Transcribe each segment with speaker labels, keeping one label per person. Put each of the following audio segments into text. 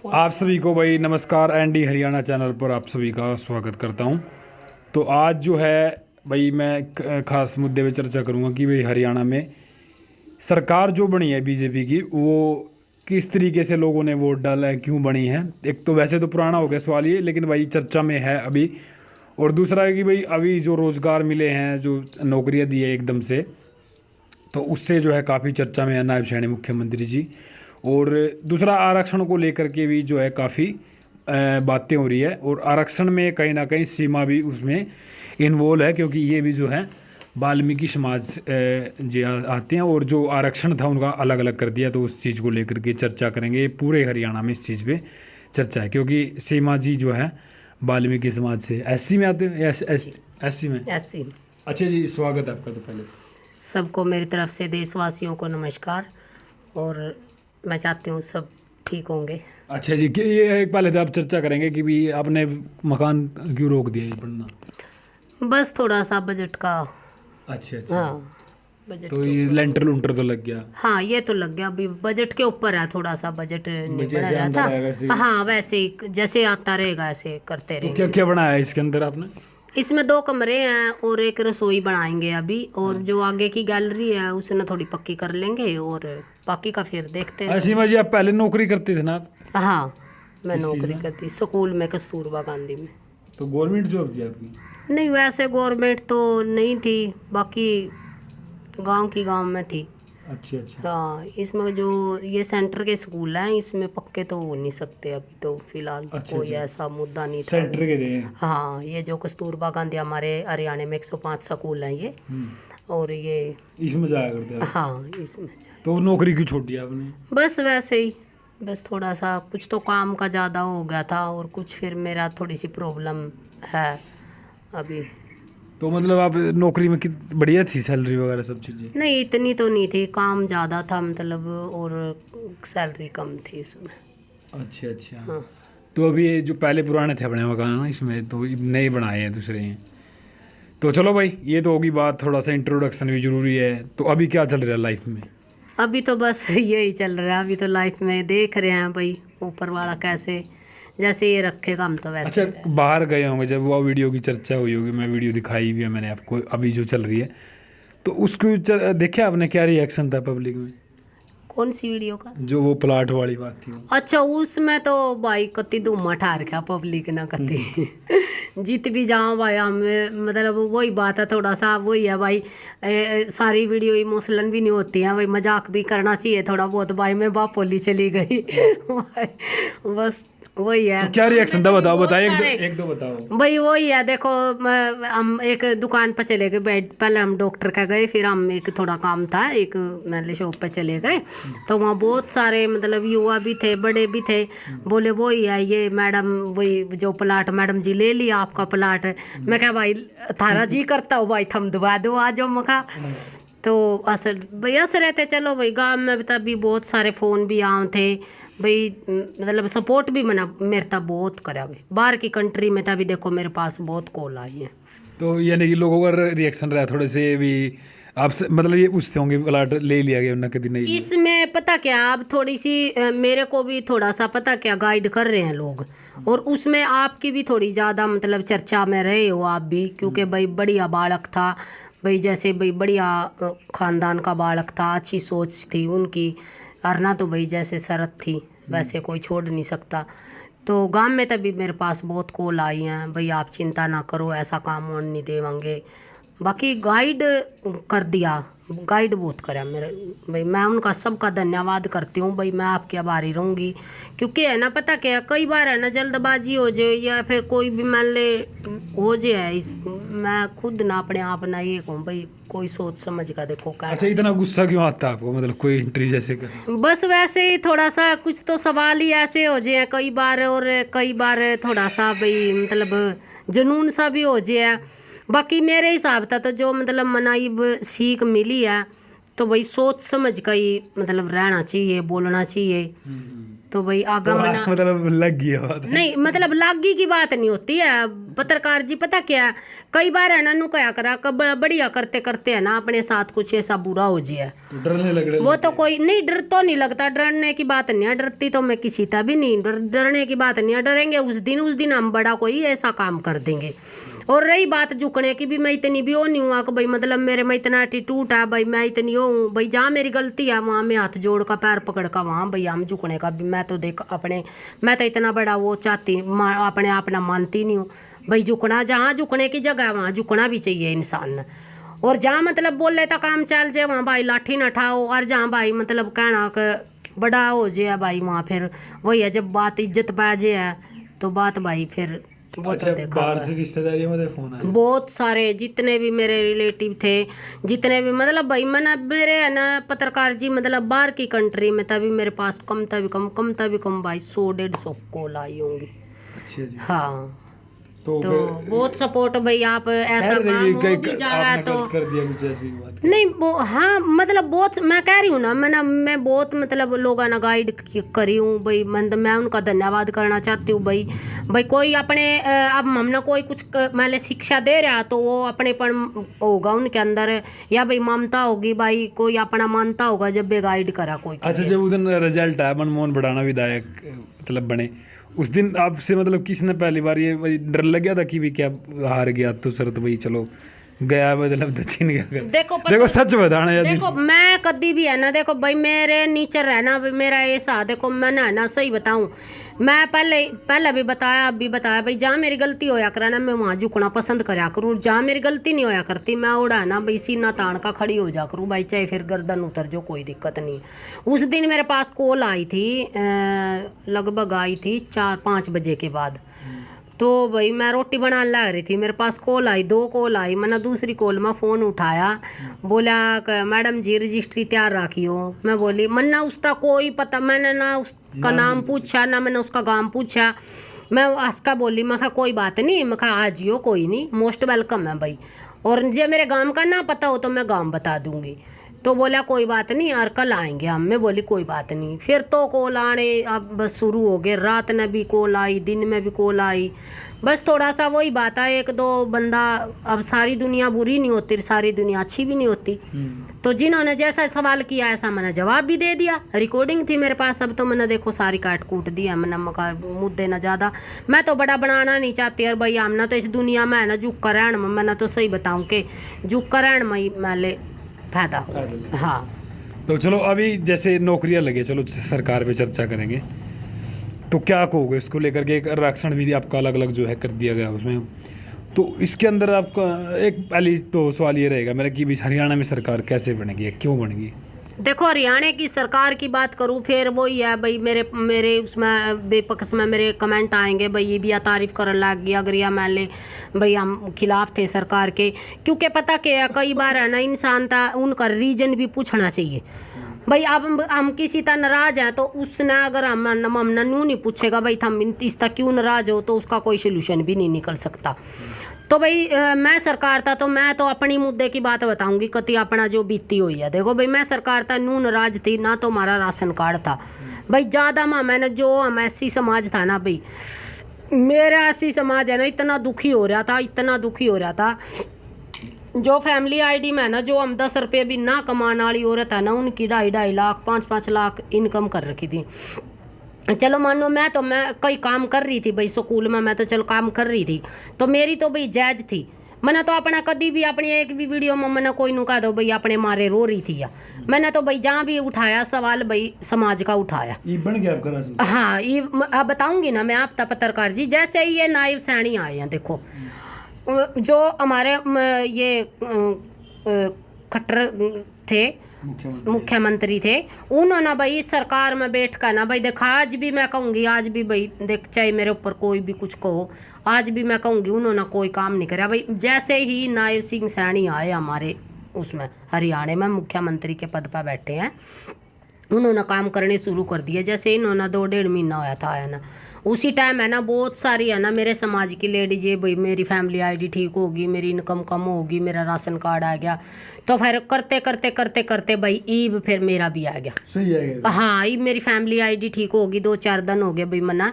Speaker 1: आप सभी को भाई नमस्कार। एनडी हरियाणा चैनल पर आप सभी का स्वागत करता हूं। तो आज जो है भाई मैं खास मुद्दे पे चर्चा करूंगा कि भाई हरियाणा में सरकार जो बनी है बीजेपी की, वो किस तरीके से लोगों ने वोट डाला है, क्यों बनी है। एक तो वैसे तो पुराना हो गया सवाल ये, लेकिन भाई चर्चा में है अभी। और दूसरा है कि भाई अभी जो रोज़गार मिले हैं, जो नौकरियाँ दी है एकदम से, तो उससे जो है काफ़ी चर्चा में है नायब शहरी मुख्यमंत्री जी। और दूसरा आरक्षण को लेकर के भी जो है काफ़ी बातें हो रही है, और आरक्षण में कहीं ना कहीं सीमा भी उसमें इन्वॉल्व है, क्योंकि ये भी जो है वाल्मीकि समाज जी आते हैं, और जो आरक्षण था उनका अलग अलग कर दिया। तो उस चीज़ को लेकर के चर्चा करेंगे। पूरे हरियाणा में इस चीज़ पे चर्चा है, क्योंकि सीमा जी जो है वाल्मीकि समाज से एससी में आते हैं। एससी में। अच्छा जी, स्वागत है आपका। तो पहले
Speaker 2: सबको मेरी तरफ से देशवासियों को नमस्कार, और मैं चाहती हूँ सब ठीक होंगे।
Speaker 1: अच्छा जी, कि ये एक पहले तो आप चर्चा करेंगे कि भी आपने मकान क्यों रोक दिया ये बनना।
Speaker 2: बस थोड़ा सा बजट का।
Speaker 1: अच्छा अच्छा।
Speaker 2: हाँ, बजट
Speaker 1: तो
Speaker 2: के
Speaker 1: ये
Speaker 2: ऊपर।
Speaker 1: लेंटर लूंटर तो लग गया।
Speaker 2: हाँ, ये तो लग गया। अभी बजट के ऊपर है, थोड़ा सा बजट नहीं बढ़
Speaker 1: जैसे
Speaker 2: रहा
Speaker 1: अंदर है वैसे
Speaker 2: था। हाँ, वैसे ही जैसे आता रहेगा ऐसे करते
Speaker 1: तो क्या
Speaker 2: रहेंगे।
Speaker 1: क्या बनाया है इसके अंदर आपने।
Speaker 2: इसमें 2 कमरे हैं और एक रसोई बनाएंगे अभी, और जो आगे की गैलरी है उसे ना थोड़ी पक्की कर लेंगे, और बाकी का फिर देखते हैं।
Speaker 1: सीमा जी, आप पहले नौकरी करते थे ना आप।
Speaker 2: हाँ, मैं
Speaker 1: किस चीज़
Speaker 2: नौकरी
Speaker 1: में?
Speaker 2: करती स्कूल में, कस्तूरबा गांधी में।
Speaker 1: तो गवर्नमेंट जॉब थी आपकी।
Speaker 2: नहीं, वैसे गवर्नमेंट तो नहीं थी, बाकी गांव की गांव में थी।
Speaker 1: अच्छा अच्छा।
Speaker 2: हाँ, इसमें जो ये सेंटर के स्कूल हैं, इसमें पक्के तो हो नहीं सकते अभी तो फिलहाल।
Speaker 1: अच्छा,
Speaker 2: कोई
Speaker 1: अच्छा।
Speaker 2: ऐसा मुद्दा नहीं था।
Speaker 1: सेंटर के थे।
Speaker 2: हाँ, ये जो कस्तूरबा गांधी हमारे हरियाणा में 105 स्कूल हैं ये, और ये
Speaker 1: इसमें जाया करते आप।
Speaker 2: हाँ इसमें
Speaker 1: तो नौकरी क्यों छोड़ दिया आपने।
Speaker 2: बस वैसे ही, बस थोड़ा सा कुछ तो काम का ज़्यादा हो गया था, और कुछ फिर मेरा थोड़ी सी प्रॉब्लम है अभी।
Speaker 1: तो मतलब आप नौकरी में कित बढ़िया थी सैलरी वगैरह सब चीज़ें।
Speaker 2: नहीं, इतनी तो नहीं थी, काम ज़्यादा था मतलब, और सैलरी कम थी इसमें।
Speaker 1: अच्छा अच्छा।
Speaker 2: हाँ।
Speaker 1: तो अभी ये जो पहले पुराने थे अपने मकान ना, इसमें तो नए बनाए हैं दूसरे हैं। तो चलो भाई, ये तो होगी बात। थोड़ा सा इंट्रोडक्शन भी ज़रूरी है। तो अभी क्या चल रहा है लाइफ में।
Speaker 2: अभी तो बस यही चल रहा है। अभी तो लाइफ में देख रहे हैं भाई, ऊपर वाला कैसे जैसे ये रखेगा हम तो वैसे।
Speaker 1: अच्छा, बाहर गए होंगे जब वो वीडियो की चर्चा हुई होगी, मैं वीडियो दिखाई भी है मैंने आपको अभी जो चल रही है, तो उसको देखा आपने, क्या रिएक्शन था पब्लिक में।
Speaker 2: कौन सी वीडियो का?
Speaker 1: जो वो प्लाट वाली बात थी वो।
Speaker 2: अच्छा, उसमें तो भाई कति धूम ठार क्या पब्लिक ना कति जीत भी जाओ भाई। हम मतलब वही बात है, थोड़ा सा वही है भाई। सारी वीडियो इमोशनल भी नहीं होती है भाई, मजाक भी करना चाहिए थोड़ा बहुत भाई। मैं बापोली चली गई बस वही है।
Speaker 1: तो क्या रिएक्शन था, बताओ बताओ,
Speaker 2: बहुत
Speaker 1: एक दो बताओ
Speaker 2: भाई। वही है, देखो हम एक दुकान पर चले गए, बैठ पहले हम डॉक्टर का गए, फिर हम एक थोड़ा काम था, एक मैंने शॉप पे चले गए। तो वहाँ बहुत सारे मतलब युवा भी थे, बड़े भी थे। बोले वही है ये मैडम, वही जो प्लाट मैडम जी ले लिया आपका प्लाट। मैं क्या भाई, थारा जी करता हो भाई, थम दुआ दो आ जाओ मखा। तो असल भाई ऐसे रहते। चलो भाई, गांव में तभी बहुत सारे फ़ोन भी आए थे भाई, मतलब सपोर्ट भी मना मेरे तब बहुत करा भाई। बाहर की कंट्री में तभी देखो मेरे पास बहुत कॉल आई है।
Speaker 1: तो यानी कि लोगों का रिएक्शन रहा थोड़े से भी आपसे, मतलब ये पूछते होंगे प्लाट ले लिया गया ना, कभी नहीं।
Speaker 2: इसमें पता क्या, अब थोड़ी सी मेरे को भी थोड़ा सा पता क्या गाइड कर रहे हैं लोग, और उसमें आपकी भी थोड़ी ज़्यादा मतलब चर्चा में रहे हो आप भी, क्योंकि भाई बढ़िया बालक था भाई, जैसे भाई बढ़िया ख़ानदान का बालक था, अच्छी सोच थी उनकी। अरना तो भाई जैसे शरत थी वैसे कोई छोड़ नहीं सकता। तो गांव में तभी मेरे पास बहुत कॉल आई हैं भाई, आप चिंता ना करो, ऐसा काम और नहीं देवांगे। बाकी गाइड कर दिया, गाइड बहुत करा मेरे भाई। मैं उनका सबका धन्यवाद करती हूँ भाई, मैं आपकी आभारी रहूँगी। क्योंकि है ना, पता क्या, कई बार है ना जल्दबाजी हो जाए, या फिर कोई भी मान ले हो जाए इस, मैं खुद ना अपने आप ना ये कहूँ भाई, कोई सोच समझ का देखो क्या।
Speaker 1: अच्छा, इतना गुस्सा क्यों आता है आपको, मतलब कोई एंट्री जैसे कर।
Speaker 2: बस वैसे ही थोड़ा सा कुछ तो सवाल ही ऐसे हो जाए कई बार, और कई बार थोड़ा सा भाई मतलब जुनून सा भी हो जाए। बाकी मेरे हिसाब था तो जो मतलब मनाइब सीख मिली है, तो भाई सोच समझ का ही मतलब रहना चाहिए, बोलना चाहिए। तो भाई आगा
Speaker 1: तो
Speaker 2: मना
Speaker 1: मतलब लग गया बात।
Speaker 2: नहीं, मतलब लागी की बात नहीं होती है पत्रकार जी, पता क्या है, कई बार है ना नु कया करा कब बढ़िया करते करते है ना अपने साथ कुछ ऐसा बुरा हो जाए
Speaker 1: तो डरने लग रहे
Speaker 2: वो तो कोई नहीं, डर तो नहीं लगता, डरने की बात नहीं है, डरती तो मैं किसी का भी नहीं, डरने की बात नहीं है, डरेंगे उस दिन हम बड़ा कोई ऐसा काम कर देंगे। और रही बात झुकने की भी, मैं इतनी भी वो नहीं हुआ कि भाई मतलब मेरे में इतना एटीट्यूड है भाई मैं इतनी वो हूँ भाई, जहाँ मेरी गलती है वहाँ मैं हाथ जोड़ का पैर पकड़ का वहाँ भैया हम झुकने का भी, मैं तो देख अपने, मैं तो इतना बड़ा वो चाहती अपने आप ना मानती नहीं हूँ भाई, झुकना जहाँ झुकने की जगह है वहाँ झुकना भी चाहिए इंसान ने। और जहाँ मतलब बोल लेता काम चल जाए वहाँ भाई लाठी न ठाओ, और जहाँ भाई मतलब कहना कि बड़ा हो जाए भाई वहाँ फिर वही है, जब बात इज्जत पा जाए तो बात भाई फिर वो तो देखा
Speaker 1: बाहर से रिश्तेदारियों में फोन आए
Speaker 2: बहुत सारे, जितने भी मेरे रिलेटिव थे, जितने भी मतलब भाई मैंने मेरे है ना पत्रकार जी मतलब बाहर की कंट्री में तभी मेरे पास कम तभी कम भाई 100-150 कॉल आई होंगी।
Speaker 1: अच्छा जी।
Speaker 2: हाँ
Speaker 1: तो
Speaker 2: तो बहुत सपोर्ट भाई, आप ऐसा काम हो भी जा रहा है तो
Speaker 1: कर दिया कुछ ऐसी बात
Speaker 2: नहीं वो, हाँ मतलब बहुत मैं कह रही हूँ ना, मैं बहुत मतलब लोगों ने गाइड करी हूँ भाई, मैं उनका धन्यवाद करना चाहती हूँ भाई कोई अपने अब हमने कोई कुछ मैंने शिक्षा दे रहा तो वो अपनेपन होगा उनके अंदर, या भाई ममता होगी भाई, कोई अपना मानता होगा जब भी गाइड करा कोई।
Speaker 1: अच्छा, जब उधर रिजल्ट आया मनमोहन बढ़ाना विधायक मतलब बने, उस दिन आपसे मतलब किसने पहली बार ये डर लग गया था कि भी क्या हार गया तो शरत भाई चलो गया मतलब दक्षिण गया? देखो सच बताना यार,
Speaker 2: देखो मैं कभी भी है ना, देखो भाई मेरे नीचे रहना मेरा ऐसा, देखो मैंने है ना सही बताऊं, मैं पहले भी बताया अब भी बताया भाई, जहाँ मेरी गलती होया करे ना मैं वहाँ झुकना पसंद कराया करूँ, जहाँ मेरी गलती नहीं होया करती मैं उड़ा ना भाई सीना तान का खड़ी हो जा करूँ भाई, चाहे फिर गर्दन उतर जो कोई दिक्कत नहीं। उस दिन मेरे पास कॉल आई थी, लगभग आई थी 4-5 बजे के बाद, तो भाई मैं रोटी बनाने लग रही थी, मेरे पास कॉल आई, 2 कॉल आई, मैंने दूसरी कॉल में फ़ोन उठाया, बोला मैडम जी रजिस्ट्री तैयार रखियो, मैं बोली मन्ना उसका कोई पता, मैंने ना उसका नाम पूछा ना मैंने उसका गांव पूछा, मैं उसका बोली मैं कहा कोई बात नहीं, मैं कहा आ जियो कोई नहीं मोस्ट वेलकम है भाई, और जो मेरे गांव का ना पता हो तो मैं गांव बता दूंगी। तो बोला कोई बात नहीं और कल आएंगे हम, मैं बोली कोई बात नहीं। फिर तो कॉल आने अब बस शुरू हो गए, रात में भी कॉल आई दिन में भी कॉल आई, बस थोड़ा सा वही बात है 1-2 बंदा, अब सारी दुनिया बुरी नहीं होती सारी दुनिया अच्छी भी नहीं होती, तो जिन्होंने जैसा सवाल किया ऐसा मैंने जवाब भी दे दिया, रिकॉर्डिंग थी मेरे पास, अब तो मैंने देखो सारी काट कूट दिया, मैंने मका मुद्दे ना ज़्यादा, मैं तो बड़ा बनाना नहीं चाहती और भाई हम ना तो इस दुनिया में है ना झुक कर रहन में, मैंने तो सही बताऊँ कि झुक कर रहन में ही मैं फायदा हो। हाँ
Speaker 1: तो चलो अभी जैसे नौकरियां लगे, चलो सरकार पे चर्चा करेंगे, तो क्या कहोगे इसको लेकर के? एक आरक्षण भी आपका अलग अलग जो है कर दिया गया उसमें, तो इसके अंदर आपका एक पहली तो सवाल ये रहेगा मेरा कि भी हरियाणा में सरकार कैसे बनेगी, क्यों बनेगी?
Speaker 2: देखो हरियाणा की सरकार की बात करूँ फिर वही है भाई, मेरे उसमें बेपक्ष में मेरे कमेंट आएंगे भाई ये भी तारीफ कर लग गया अगर या मान ले भाई हम खिलाफ थे सरकार के, क्योंकि पता क्या है कई बार है ना इंसान था उनका रीजन भी पूछना चाहिए भाई, अब हम किसी तरह नाराज हैं तो उसने अगर हम नू नहीं पूछेगा भाई हम इस तरह क्यों नाराज हो, तो उसका कोई सोल्यूशन भी नहीं निकल सकता। तो भाई मैं सरकार था तो मैं तो अपनी मुद्दे की बात बताऊंगी कति अपना जो बीती हुई है। देखो भाई मैं सरकार था नू नाराज थी ना, तो हमारा राशन कार्ड था भाई ज़्यादा मैंने जो हम एससी समाज था ना भाई, मेरा एससी समाज है ना इतना दुखी हो रहा था, जो फैमिली आईडी में ना जो हम 10 रुपये भी ना कमाने वाली औरत है ना उनकी 2.5 लाख 5-5 लाख इनकम कर रखी थी। चलो मानो मैं कई काम कर रही थी भाई स्कूल में, मैं तो चलो काम कर रही थी तो मेरी तो भाई जायज़ थी, मैंने तो अपना कभी भी अपनी एक भी वीडियो में मैंने कोई नु कह दो भाई अपने मारे रो रही थी, या मैंने तो भाई जहाँ भी उठाया सवाल भाई समाज का उठाया।
Speaker 1: ये बन गया आपका राशन? हाँ
Speaker 2: ये अब बताऊंगी ना मैं आपका पत्रकार जी, जैसे ही ये नायब सैनी आए हैं, देखो जो हमारे ये खट्टर थे मुख्यमंत्री थे, उन्होंने भाई सरकार में बैठ कर ना भाई देखा, आज भी मैं कहूँगी आज भी भाई देख चाहे मेरे ऊपर कोई भी कुछ कहो, आज भी मैं कहूँगी उन्होंने कोई काम नहीं करा भाई। जैसे ही नायब सिंह सैनी आए हमारे उसमें हरियाणा में मुख्यमंत्री के पद पर बैठे हैं, उन्होंने काम करने शुरू कर दिए। जैसे इन्होंने 2 डेढ़ महीना होया था है ना, उसी टाइम है ना बहुत सारी है ना मेरे समाज की लेडीज, ये भाई मेरी फैमिली आईडी ठीक होगी, मेरी इनकम कम होगी, मेरा राशन कार्ड आ गया। तो फिर करते करते करते करते भाई ईब फिर मेरा भी आ गया।
Speaker 3: सही है।
Speaker 2: हाँ, ईब मेरी फैमिली आईडी ठीक होगी, 2-4 दिन हो गए भाई मना,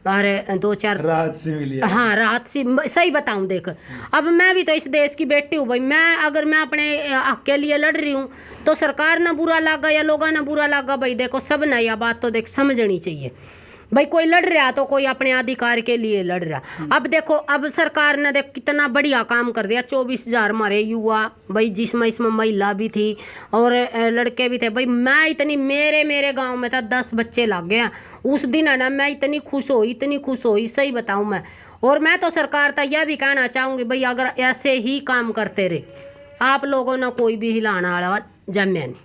Speaker 2: और 2-4
Speaker 3: राहत से मिली है।
Speaker 2: हाँ राहत सी। सही बताऊं देख, अब मैं भी तो इस देश की बेटी हूँ भाई, मैं अगर मैं अपने हक के लिए लड़ रही हूँ तो सरकार ना बुरा लगा या लोगों ना बुरा लगा, भाई देखो सब ना यह बात तो देख समझनी चाहिए भाई। कोई लड़ रहा तो कोई अपने अधिकार के लिए लड़ रहा। अब देखो, अब सरकार ने देख कितना बढ़िया काम कर दिया, 24,000 हमारे युवा भाई, जिसमें इसमें महिला भी थी और लड़के भी थे भाई। मैं इतनी, मेरे गांव में था 10 बच्चे लग गए उस दिन है ना, मैं इतनी खुश हुई सही बताऊं मैं। और मैं तो सरकार तक यह भी कहना चाहूँगी भाई, अगर ऐसे ही काम करते रहे आप लोगों ने कोई भी हिलाना वाला जम्या नहीं,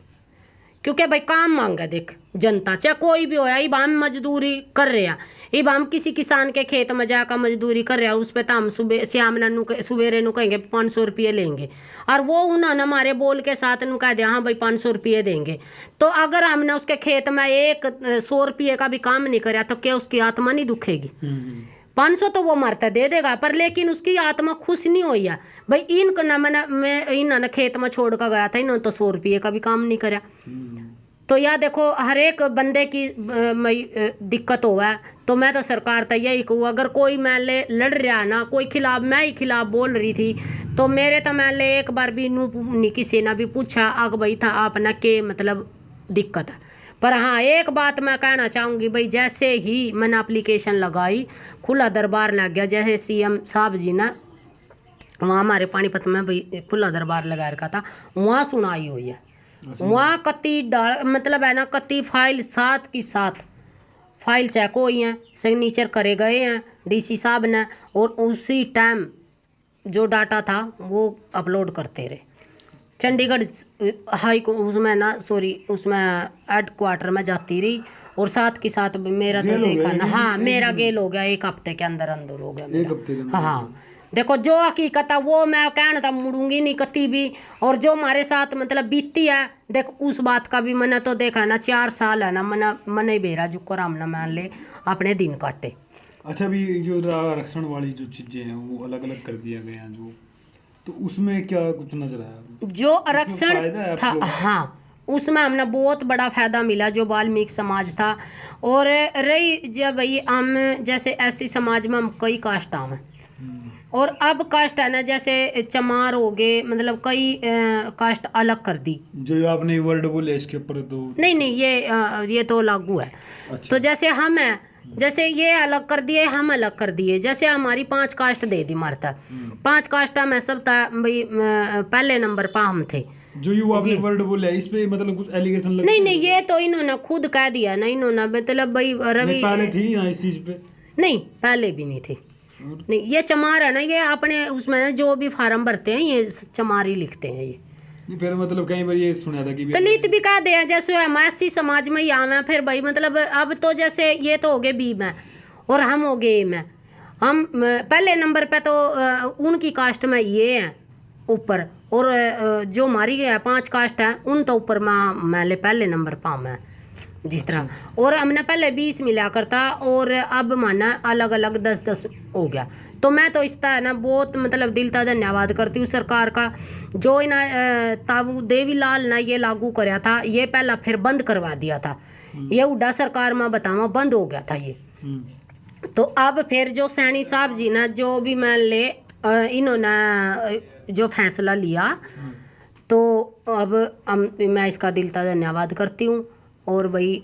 Speaker 2: क्योंकि भाई काम मांगा देख जनता, चाहे कोई भी होया। इब हम मजदूरी कर रहे हैं, इब हम किसी किसान के खेत में जाकर मजदूरी कर रहे हैं, उस पर तो हम सुबह शाम सवेरे नु कहेंगे 500 रुपये लेंगे, और वो उन्होंने हमारे बोल के साथ नु कह दिया हाँ भाई 500 रुपये देंगे। तो अगर हमने उसके खेत में 100 रुपये का भी काम नहीं कराया तो क्या उसकी आत्मा नहीं दुखेगी? 500 तो वो मरता दे देगा, पर लेकिन उसकी आत्मा खुश नहीं हुई है भाई। इनको ना मैं इन्होंने खेत में छोड़ कर गया था, इन्होंने तो 100 रुपये का भी काम नहीं कराया। तो यह देखो हर एक बंदे की दिक्कत हुआ है। तो मैं तो सरकार तक यही कहूँ, अगर कोई मैं ले लड़ रहा ना, कोई खिलाफ, मैं ही खिलाफ बोल रही थी तो मेरे तो मैं ले एक बार भी नहीं किसी ने भी पूछा अग भाई था आप ना के मतलब दिक्कत है। पर हाँ एक बात मैं कहना चाहूँगी भाई, जैसे ही मैंने एप्लीकेशन लगाई खुला दरबार लग गया। जैसे CM साहब जी ने वहाँ हमारे पानीपत में भाई खुला दरबार लगा रखा था, वहाँ सुनाई हुई है। वहाँ कति मतलब है ना कति फाइल साथ की साथ फाइल चेक हुई हैं, सिग्नेचर करे गए हैं DC साहब ने, और उसी टाइम जो डाटा था वो अपलोड करते रहे। चंडीगढ़ हाई को उसमें ना उसमें हेड क्वार्टर में जाती रही, और साथ के साथ मेरा तो देखा ना, हाँ मेरा गेल हो गया 1 हफ्ते के अंदर हो गया मेरा। हाँ देखो जो हकीकत है वो मैं कहना था मुड़ूंगी नहीं कती भी, और जो हमारे साथ मतलब बीती है देख उस बात का भी मैंने तो देखा ना 4 साल है ना मने बेरा जो कराम ना मान ले अपने दिन काटे।
Speaker 1: अच्छा, भी जो आरक्षण वाली जो चीज़ें हैं वो अलग अलग कर दिया गया हैं जो, तो उसमें क्या कुछ नजर आया जो
Speaker 2: आरक्षण था? हाँ उसमें हमने बहुत बड़ा फ़ायदा मिला जो वाल्मीकि समाज था। और रही जब भाई हम जैसे SC समाज में हम कई कास्ट हैं, और अब कास्ट है ना जैसे चमार हो गए, मतलब कई कास्ट अलग कर दी।
Speaker 1: जो आपने वर्ड बोले इसके ऊपर तो
Speaker 2: नहीं ये तो लागू है। अच्छा। तो जैसे हम हैं, जैसे ये अलग कर दिए हम अलग कर दिए, जैसे हमारी 5 कास्ट दे दी मारता, 5 कास्ट में सब था भाई पहले नंबर पर हम थे।
Speaker 1: जो आपने वर्ड बोले इस पे मतलब कुछ एलिगेशन लग?
Speaker 2: नहीं ये तो इन्होंने खुद कह दिया ना, इन्होंने मतलब भाई रवि
Speaker 1: पहले थी यहाँ इस चीज पे?
Speaker 2: नहीं पहले भी नहीं थी। नहीं ये चमार है ना, ये अपने उसमें जो भी फार्म भरते हैं ये चमार ही लिखते हैं ये।
Speaker 1: फिर मतलब कई बार ये सुना था कि
Speaker 2: दलित भी कह दे जैसे हम SC समाज में ही आवे, फिर भाई मतलब अब तो जैसे ये तो हो गए B में और हम हो गए A में। हम पहले नंबर पे तो उनकी कास्ट में ये हैं ऊपर, और जो हमारी 5 कास्ट है उन तो ऊपर मैं ले पहले नंबर पर मैं जिस तरह। और हमने पहले 20 मिला करता और अब माना अलग अलग 10-10 हो गया। तो मैं तो इस तरह ना बहुत मतलब दिल का धन्यवाद करती हूँ सरकार का, जो इन ताऊ देवीलाल ने ये लागू कराया था, ये पहला फिर बंद करवा दिया था। ये उड्डा सरकार में बतावा बंद हो गया था ये। तो अब फिर जो सैनी साहब जी ने जो भी मान ले इन्होंने जो फैसला लिया, तो अब मैं इसका दिल का धन्यवाद करती हूँ। और भाई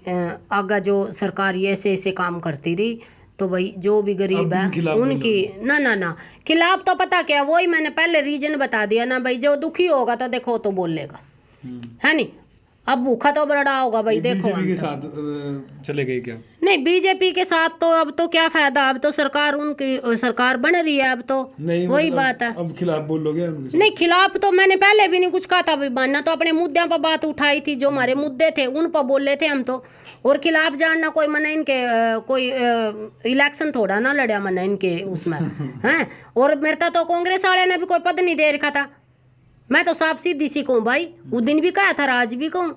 Speaker 2: आगे जो सरकार ये ऐसे काम करती रही तो भाई जो भी गरीब है उनकी ना खिलाफ तो पता क्या, वही मैंने पहले रीजन बता दिया ना भाई, जो दुखी होगा तो देखो तो बोलेगा है नहीं। अब भूखा तो बड़ा होगा भाई। देखो
Speaker 1: बीजेपी के साथ चले गए क्या?
Speaker 2: नहीं बीजेपी के साथ तो अब तो क्या फायदा, अब तो सरकार उनकी सरकार बन रही है, अब तो वही बात है।
Speaker 1: अब खिलाफ बोलोगे?
Speaker 2: नहीं खिलाफ तो मैंने पहले भी नहीं कुछ कहा था भाई, मानना तो अपने मुद्दों पर बात उठाई थी, जो हमारे मुद्दे थे उन पर बोल रहे थे हम तो। और खिलाफ जानना कोई मैंने इनके कोई इलेक्शन थोड़ा ना लड़ा मैंने इनके उसमें हैं। और मेरे तो कांग्रेस वाले ने भी कोई पद नहीं दे रखा था। मैं तो साफ सीधी सी कहूँ भाई, उस दिन भी कहा था आज भी कहूँ,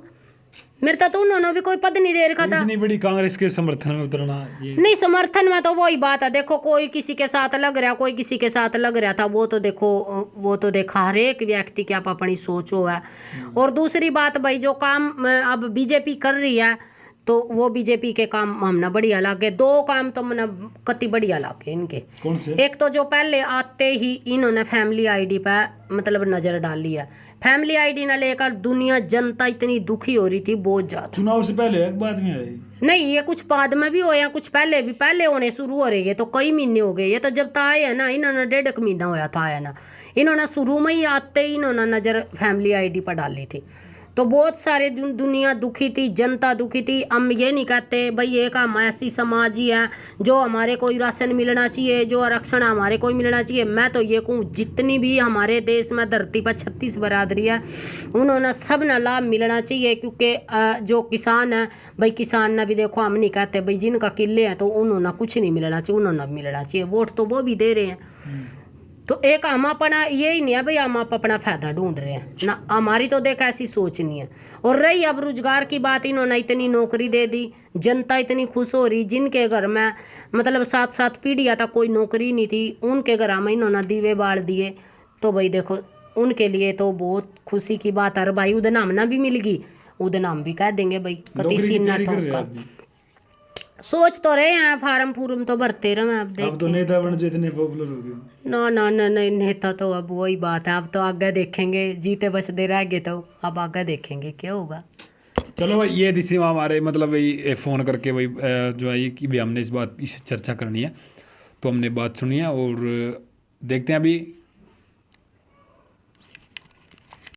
Speaker 2: मेरे तो उन्होंने भी कोई पद नहीं दे रखा था।
Speaker 1: इतनी बड़ी कांग्रेस के समर्थन में उतरना ये
Speaker 2: नहीं, समर्थन में तो वही बात है, देखो कोई किसी के साथ लग रहा, कोई किसी के साथ लग रहा था, वो तो देखो, वो तो देखा हर एक व्यक्ति की आप अपनी सोच हो है। और दूसरी बात भाई, जो काम अब बीजेपी कर रही है तो वो बीजेपी के काम हमने बढ़िया लागे। दो काम तो मैंने कति बढ़िया लागे इनके।
Speaker 1: कौन से?
Speaker 2: एक तो जो पहले आते ही इन्होंने फैमिली आईडी पे मतलब नजर डाली है। फैमिली आईडी ना लेकर दुनिया जनता इतनी दुखी हो रही थी बहुत ज्यादा।
Speaker 1: चुनाव से पहले एक बाद में आई
Speaker 2: नहीं, ये कुछ बाद में भी हो या कुछ पहले भी, पहले होने शुरू हो रही है तो कई महीने हो गए। ये तो जब तक आए है ना, इन्होंने 1.5 महीना होया था आया ना, इन्होंने शुरू में ही आते ही इन्होंने नज़र फैमिली आईडी पर डाली थी। तो बहुत सारे दुनिया दुखी थी, जनता दुखी थी। हम ये नहीं कहते भाई ये काम ऐसी समाज ही है जो हमारे कोई राशन मिलना चाहिए, जो आरक्षण हमारे कोई मिलना चाहिए। मैं तो ये कहूँ जितनी भी हमारे देश में धरती पर 36 बरादरी है, उन्होंने सब ना लाभ मिलना चाहिए। क्योंकि जो किसान है भाई, किसान ने भी देखो, हम नहीं कहते भाई जिनका किले हैं तो उन्होंने कुछ नहीं मिलना चाहिए, उन्होंने मिलना चाहिए। वोट तो वो भी दे रहे हैं। तो एक हम अपना यही नहीं है भाई हम आप अपना फ़ायदा ढूंढ रहे हैं ना, हमारी तो देख ऐसी सोच नहीं है। और रही अब रोजगार की बात, इन्होंने इतनी नौकरी दे दी, जनता इतनी खुश हो रही। जिनके घर में मतलब 7-7 पीढ़ियाँ तक कोई नौकरी नहीं थी, उनके घर में इन्होंने दीवे बाल दिए। तो भाई देखो उनके लिए तो बहुत खुशी की बात है। भाई उधर नाम ना भी मिल गई, उधर नाम भी कह देंगे भाई कति सीन ना ठोका। सोच तो रहे हैं, फार्म फूरम तो भरते रहे। अब
Speaker 1: तो नेता बन जो इतने पॉपुलर हो गए।
Speaker 2: ना ना ना नहीं, नेता तो अब वही बात है, अब तो आगे देखेंगे, जीते बचते रह गए तो अब आगे देखेंगे क्या होगा।
Speaker 1: चलो भाई, ये दिसी हमारे मतलब वही फ़ोन करके वही जो है कि भाई हमने इस चर्चा करनी है, तो हमने बात सुनी है और देखते हैं अभी